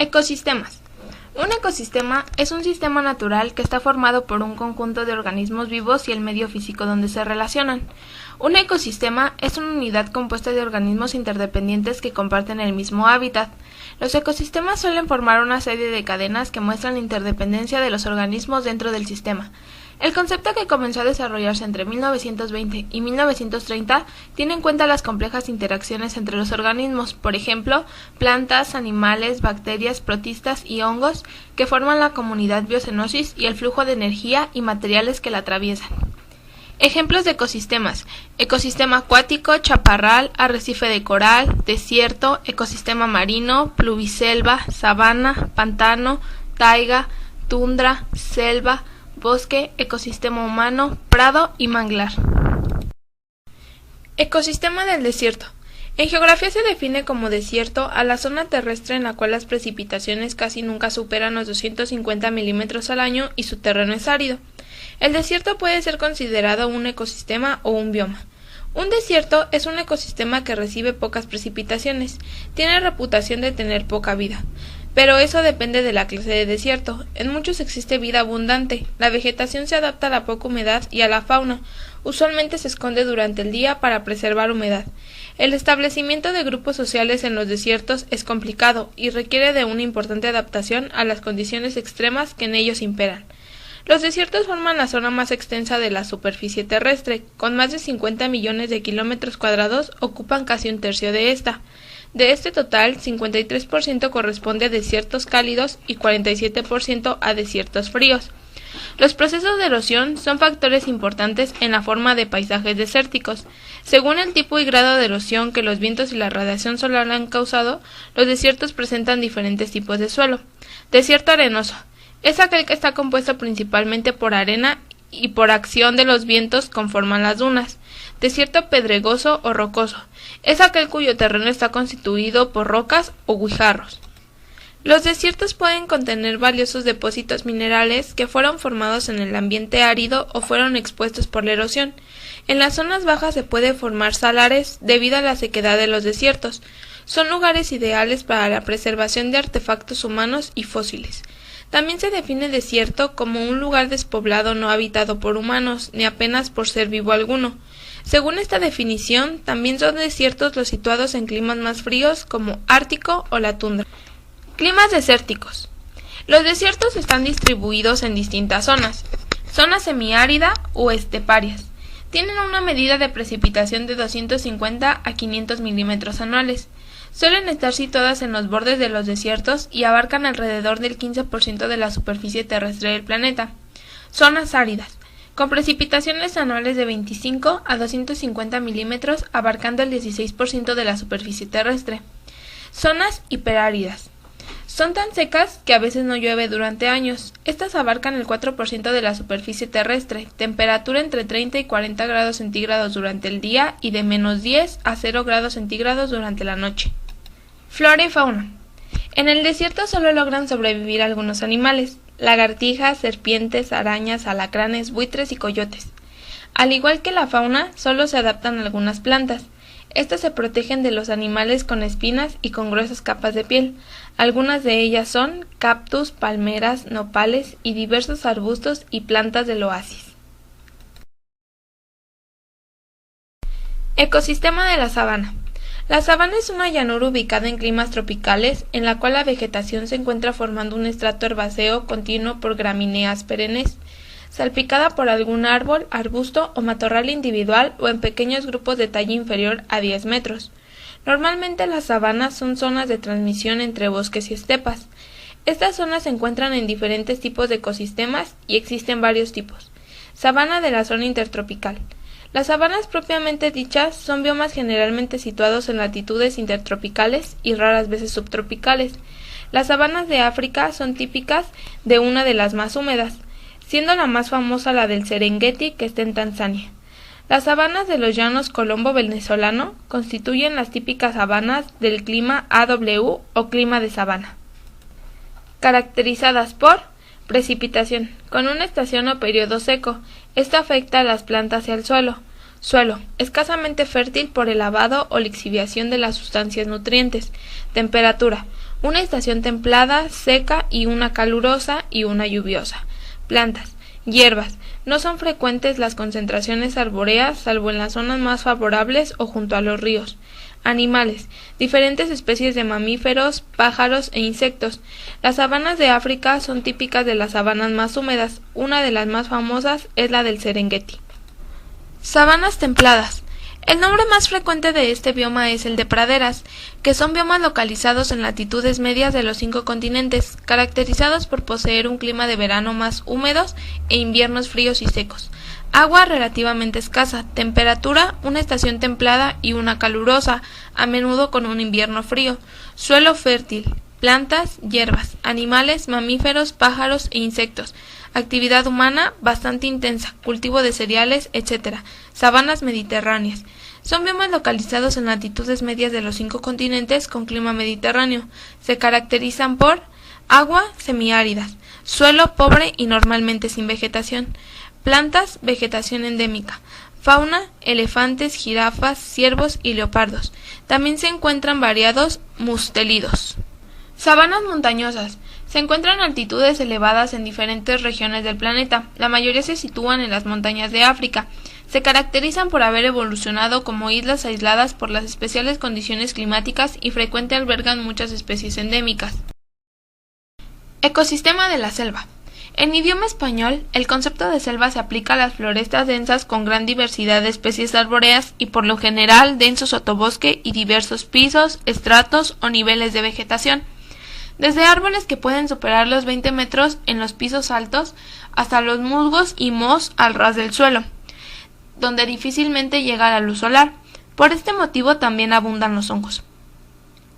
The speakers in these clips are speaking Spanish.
Ecosistemas. Un ecosistema es un sistema natural que está formado por un conjunto de organismos vivos y el medio físico donde se relacionan. Un ecosistema es una unidad compuesta de organismos interdependientes que comparten el mismo hábitat. Los ecosistemas suelen formar una serie de cadenas que muestran la interdependencia de los organismos dentro del sistema. El concepto que comenzó a desarrollarse entre 1920 y 1930 tiene en cuenta las complejas interacciones entre los organismos, por ejemplo, plantas, animales, bacterias, protistas y hongos que forman la comunidad biocenosis y el flujo de energía y materiales que la atraviesan. Ejemplos de ecosistemas: ecosistema acuático, chaparral, arrecife de coral, desierto, ecosistema marino, pluviselva, sabana, pantano, taiga, tundra, selva, bosque, ecosistema humano, prado y manglar. Ecosistema del desierto. En geografía se define como desierto a la zona terrestre en la cual las precipitaciones casi nunca superan los 250 milímetros al año y su terreno es árido. El desierto puede ser considerado un ecosistema o un bioma. Un desierto es un ecosistema que recibe pocas precipitaciones, tiene reputación de tener poca vida. Pero eso depende de la clase de desierto. En muchos existe vida abundante. La vegetación se adapta a la poca humedad y a la fauna. Usualmente se esconde durante el día para preservar humedad. El establecimiento de grupos sociales en los desiertos es complicado y requiere de una importante adaptación a las condiciones extremas que en ellos imperan. Los desiertos forman la zona más extensa de la superficie terrestre. Con más de 50 millones de kilómetros cuadrados ocupan casi un tercio de esta. De este total, 53% corresponde a desiertos cálidos y 47% a desiertos fríos. Los procesos de erosión son factores importantes en la forma de paisajes desérticos. Según el tipo y grado de erosión que los vientos y la radiación solar han causado, los desiertos presentan diferentes tipos de suelo. Desierto arenoso. Es aquel que está compuesto principalmente por arena y por acción de los vientos conforman las dunas. Desierto pedregoso o rocoso. Es aquel cuyo terreno está constituido por rocas o guijarros. Los desiertos pueden contener valiosos depósitos minerales que fueron formados en el ambiente árido o fueron expuestos por la erosión. En las zonas bajas se puede formar salares debido a la sequedad de los desiertos. Son lugares ideales para la preservación de artefactos humanos y fósiles. También se define desierto como un lugar despoblado no habitado por humanos, ni apenas por ser vivo alguno. Según esta definición, también son desiertos los situados en climas más fríos como Ártico o la tundra. Climas desérticos. Los desiertos están distribuidos en distintas zonas. Zona semiárida o esteparias. Tienen una medida de precipitación de 250 a 500 milímetros anuales. Suelen estar situadas en los bordes de los desiertos y abarcan alrededor del 15% de la superficie terrestre del planeta. Zonas áridas, con precipitaciones anuales de 25 a 250 milímetros, abarcando el 16% de la superficie terrestre. Zonas hiperáridas. Son tan secas que a veces no llueve durante años. Estas abarcan el 4% de la superficie terrestre, temperatura entre 30 y 40 grados centígrados durante el día y de menos 10 a 0 grados centígrados durante la noche. Flora y fauna. En el desierto solo logran sobrevivir algunos animales: lagartijas, serpientes, arañas, alacranes, buitres y coyotes. Al igual que la fauna, solo se adaptan algunas plantas. Estas se protegen de los animales con espinas y con gruesas capas de piel. Algunas de ellas son cactus, palmeras, nopales y diversos arbustos y plantas del oasis. Ecosistema de la sabana. La sabana es una llanura ubicada en climas tropicales, en la cual la vegetación se encuentra formando un estrato herbáceo continuo por gramíneas perennes, salpicada por algún árbol, arbusto o matorral individual o en pequeños grupos de talla inferior a 10 metros. Normalmente las sabanas son zonas de transmisión entre bosques y estepas. Estas zonas se encuentran en diferentes tipos de ecosistemas y existen varios tipos. Sabana de la zona intertropical. Las sabanas propiamente dichas son biomas generalmente situados en latitudes intertropicales y raras veces subtropicales. Las sabanas de África son típicas de una de las más húmedas, siendo la más famosa la del Serengeti, que está en Tanzania. Las sabanas de los llanos colombo-venezolano constituyen las típicas sabanas del clima AW o clima de sabana, caracterizadas por precipitación, con una estación o periodo seco. Esto afecta a las plantas y al suelo. Suelo, escasamente fértil por el lavado o lixiviación de las sustancias nutrientes. Temperatura, una estación templada, seca y una calurosa y una lluviosa. Plantas. Hierbas. No son frecuentes las concentraciones arbóreas salvo en las zonas más favorables o junto a los ríos. Animales. Diferentes especies de mamíferos, pájaros e insectos. Las sabanas de África son típicas de las sabanas más húmedas. Una de las más famosas es la del Serengeti. Sabanas templadas. El nombre más frecuente de este bioma es el de praderas, que son biomas localizados en latitudes medias de los 5 continentes, caracterizados por poseer un clima de verano más húmedos e inviernos fríos y secos. Agua relativamente escasa, temperatura, una estación templada y una calurosa, a menudo con un invierno frío. Suelo fértil, plantas, hierbas, animales, mamíferos, pájaros e insectos. Actividad humana bastante intensa, cultivo de cereales, etc. Sabanas mediterráneas. Son biomas localizados en latitudes medias de los 5 continentes con clima mediterráneo. Se caracterizan por agua semiáridas, suelo pobre y normalmente sin vegetación. Plantas, vegetación endémica. Fauna, elefantes, jirafas, ciervos y leopardos. También se encuentran variados mustélidos. Sabanas montañosas. Se encuentran en altitudes elevadas en diferentes regiones del planeta. La mayoría se sitúan en las montañas de África. Se caracterizan por haber evolucionado como islas aisladas por las especiales condiciones climáticas y frecuentemente albergan muchas especies endémicas. Ecosistema de la selva. En idioma español, el concepto de selva se aplica a las florestas densas con gran diversidad de especies arbóreas y por lo general denso sotobosque y diversos pisos, estratos o niveles de vegetación. Desde árboles que pueden superar los 20 metros en los pisos altos hasta los musgos y mohos al ras del suelo, donde difícilmente llega la luz solar. Por este motivo también abundan los hongos.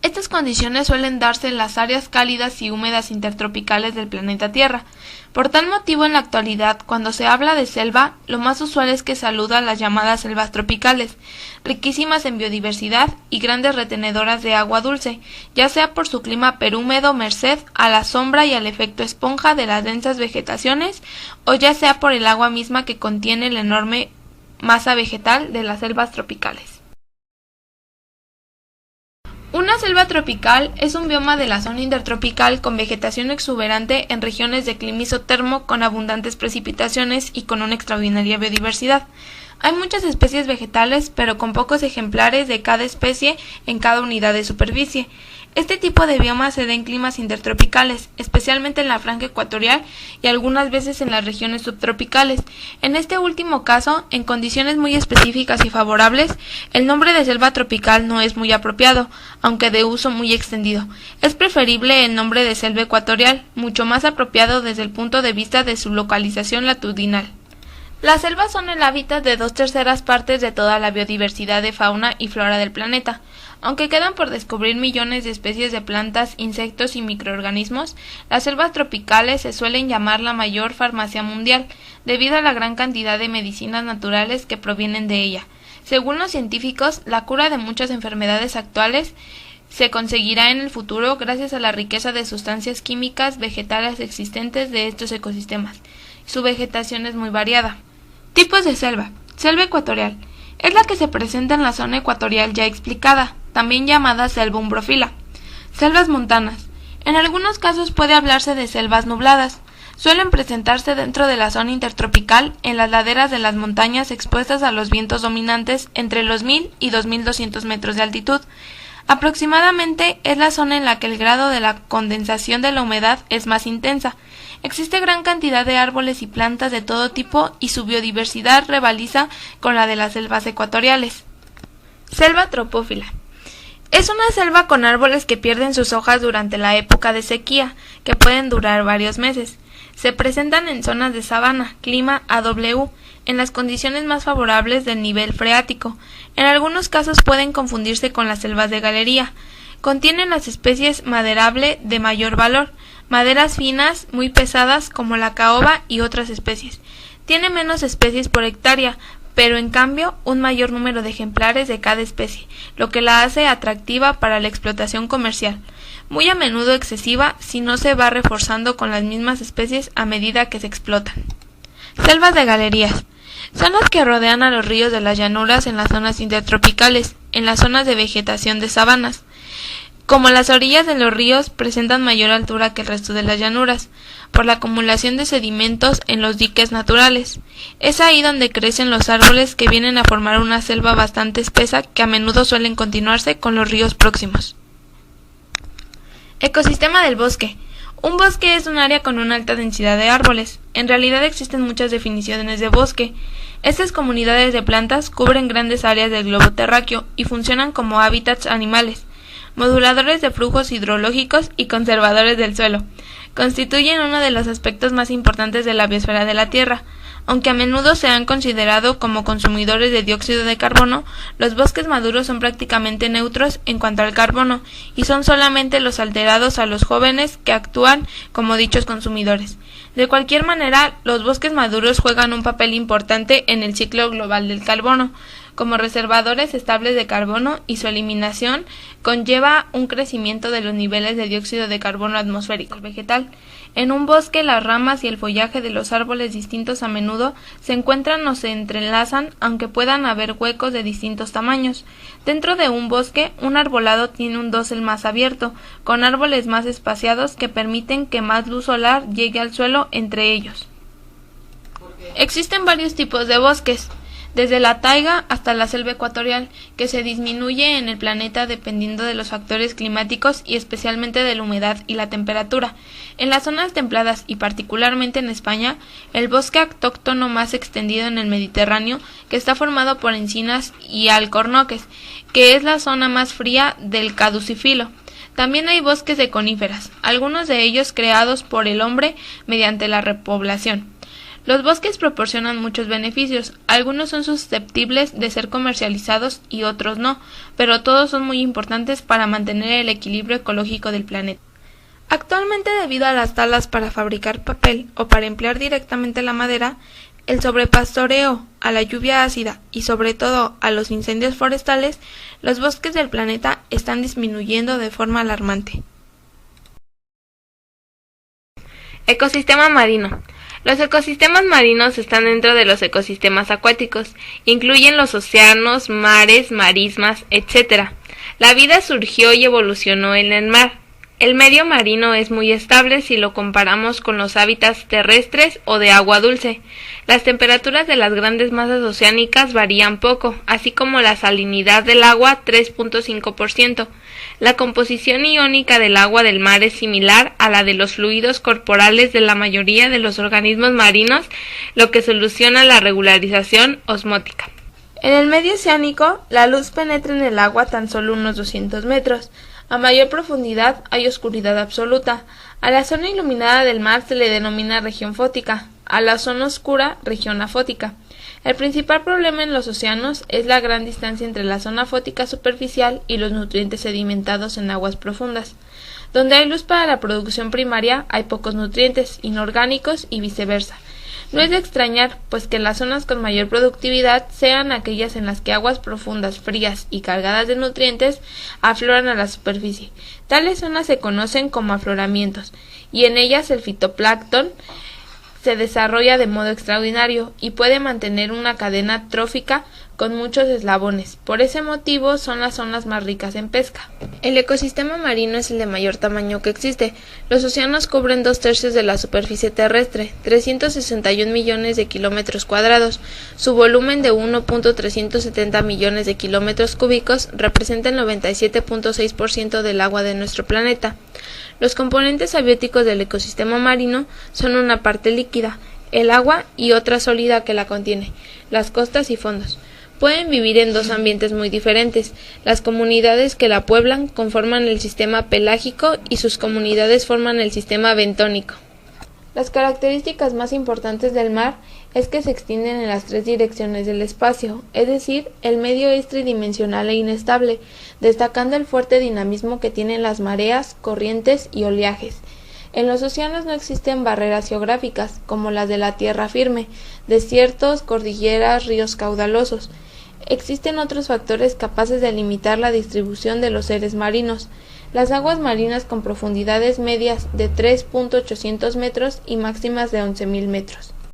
Estas condiciones suelen darse en las áreas cálidas y húmedas intertropicales del planeta Tierra. Por tal motivo, en la actualidad, cuando se habla de selva, lo más usual es que se aluda a las llamadas selvas tropicales, riquísimas en biodiversidad y grandes retenedoras de agua dulce, ya sea por su clima perhúmedo merced a la sombra y al efecto esponja de las densas vegetaciones, o ya sea por el agua misma que contiene la enorme masa vegetal de las selvas tropicales. Una selva tropical es un bioma de la zona intertropical con vegetación exuberante en regiones de clima isotermo con abundantes precipitaciones y con una extraordinaria biodiversidad. Hay muchas especies vegetales, pero con pocos ejemplares de cada especie en cada unidad de superficie. Este tipo de bioma se da en climas intertropicales, especialmente en la franja ecuatorial y algunas veces en las regiones subtropicales. En este último caso, en condiciones muy específicas y favorables, el nombre de selva tropical no es muy apropiado, aunque de uso muy extendido. Es preferible el nombre de selva ecuatorial, mucho más apropiado desde el punto de vista de su localización latitudinal. Las selvas son el hábitat de 2/3 partes de toda la biodiversidad de fauna y flora del planeta. Aunque quedan por descubrir millones de especies de plantas, insectos y microorganismos, las selvas tropicales se suelen llamar la mayor farmacia mundial, debido a la gran cantidad de medicinas naturales que provienen de ella. Según los científicos, la cura de muchas enfermedades actuales se conseguirá en el futuro gracias a la riqueza de sustancias químicas vegetales existentes de estos ecosistemas. Su vegetación es muy variada. Tipos de selva. Selva ecuatorial. Es la que se presenta en la zona ecuatorial ya explicada, también llamada selva umbrófila. Selvas montanas. En algunos casos puede hablarse de selvas nubladas. Suelen presentarse dentro de la zona intertropical en las laderas de las montañas expuestas a los vientos dominantes entre los 1000 y 2200 metros de altitud. Aproximadamente es la zona en la que el grado de la condensación de la humedad es más intensa. Existe gran cantidad de árboles y plantas de todo tipo y su biodiversidad rivaliza con la de las selvas ecuatoriales. Selva tropófila. Es una selva con árboles que pierden sus hojas durante la época de sequía, que pueden durar varios meses. Se presentan en zonas de sabana, clima AW, en las condiciones más favorables del nivel freático. En algunos casos pueden confundirse con las selvas de galería. Contienen las especies maderable de mayor valor, maderas finas muy pesadas como la caoba y otras especies. Tiene menos especies por hectárea, pero en cambio un mayor número de ejemplares de cada especie, lo que la hace atractiva para la explotación comercial, muy a menudo excesiva si no se va reforzando con las mismas especies a medida que se explotan. Selvas de galerías. Son las que rodean a los ríos de las llanuras en las zonas intertropicales, en las zonas de vegetación de sabanas. Como las orillas de los ríos presentan mayor altura que el resto de las llanuras, por la acumulación de sedimentos en los diques naturales. Es ahí donde crecen los árboles que vienen a formar una selva bastante espesa que a menudo suelen continuarse con los ríos próximos. Ecosistema del bosque. Un bosque es un área con una alta densidad de árboles. En realidad existen muchas definiciones de bosque. Estas comunidades de plantas cubren grandes áreas del globo terráqueo y funcionan como hábitats animales, moduladores de flujos hidrológicos y conservadores del suelo. Constituyen uno de los aspectos más importantes de la biosfera de la Tierra. Aunque a menudo se han considerado como consumidores de dióxido de carbono, los bosques maduros son prácticamente neutros en cuanto al carbono, y son solamente los alterados a los jóvenes que actúan como dichos consumidores. De cualquier manera, los bosques maduros juegan un papel importante en el ciclo global del carbono, como reservadores estables de carbono, y su eliminación conlleva un crecimiento de los niveles de dióxido de carbono atmosférico vegetal. En un bosque, las ramas y el follaje de los árboles distintos a menudo se encuentran o se entrelazan, aunque puedan haber huecos de distintos tamaños. Dentro de un bosque, un arbolado tiene un dosel más abierto, con árboles más espaciados que permiten que más luz solar llegue al suelo entre ellos. Existen varios tipos de bosques, desde la taiga hasta la selva ecuatorial, que se disminuye en el planeta dependiendo de los factores climáticos y especialmente de la humedad y la temperatura. En las zonas templadas y particularmente en España, el bosque autóctono más extendido en el Mediterráneo, que está formado por encinas y alcornoques, que es la zona más fría del caducifilo. También hay bosques de coníferas, algunos de ellos creados por el hombre mediante la repoblación. Los bosques proporcionan muchos beneficios, algunos son susceptibles de ser comercializados y otros no, pero todos son muy importantes para mantener el equilibrio ecológico del planeta. Actualmente, debido a las talas para fabricar papel o para emplear directamente la madera, el sobrepastoreo, a la lluvia ácida y sobre todo a los incendios forestales, los bosques del planeta están disminuyendo de forma alarmante. Ecosistema marino. Los ecosistemas marinos están dentro de los ecosistemas acuáticos, incluyen los océanos, mares, marismas, etc. La vida surgió y evolucionó en el mar. El medio marino es muy estable si lo comparamos con los hábitats terrestres o de agua dulce. Las temperaturas de las grandes masas oceánicas varían poco, así como la salinidad del agua 3.5%. La composición iónica del agua del mar es similar a la de los fluidos corporales de la mayoría de los organismos marinos, lo que soluciona la regularización osmótica. En el medio oceánico, la luz penetra en el agua tan solo unos 200 metros. A mayor profundidad hay oscuridad absoluta. A la zona iluminada del mar se le denomina región fótica, a la zona oscura región afótica. El principal problema en los océanos es la gran distancia entre la zona fótica superficial y los nutrientes sedimentados en aguas profundas. Donde hay luz para la producción primaria hay pocos nutrientes inorgánicos y viceversa. No es de extrañar, pues que las zonas con mayor productividad sean aquellas en las que aguas profundas, frías y cargadas de nutrientes afloran a la superficie. Tales zonas se conocen como afloramientos, y en ellas el fitoplancton se desarrolla de modo extraordinario y puede mantener una cadena trófica con muchos eslabones. Por ese motivo son las zonas más ricas en pesca. El ecosistema marino es el de mayor tamaño que existe. Los océanos cubren 2/3 de la superficie terrestre, 361 millones de kilómetros cuadrados. Su volumen de 1.370 millones de kilómetros cúbicos representa el 97.6% del agua de nuestro planeta. Los componentes abióticos del ecosistema marino son una parte líquida, el agua, y otra sólida que la contiene, las costas y fondos. Pueden vivir en dos ambientes muy diferentes. Las comunidades que la pueblan conforman el sistema pelágico y sus comunidades forman el sistema bentónico. Las características más importantes del mar es que se extienden en las tres direcciones del espacio, es decir, el medio es tridimensional e inestable, destacando el fuerte dinamismo que tienen las mareas, corrientes y oleajes. En los océanos no existen barreras geográficas, como las de la tierra firme, desiertos, cordilleras, ríos caudalosos. Existen otros factores capaces de limitar la distribución de los seres marinos. Las aguas marinas con profundidades medias de 3.800 metros y máximas de 11.000 metros.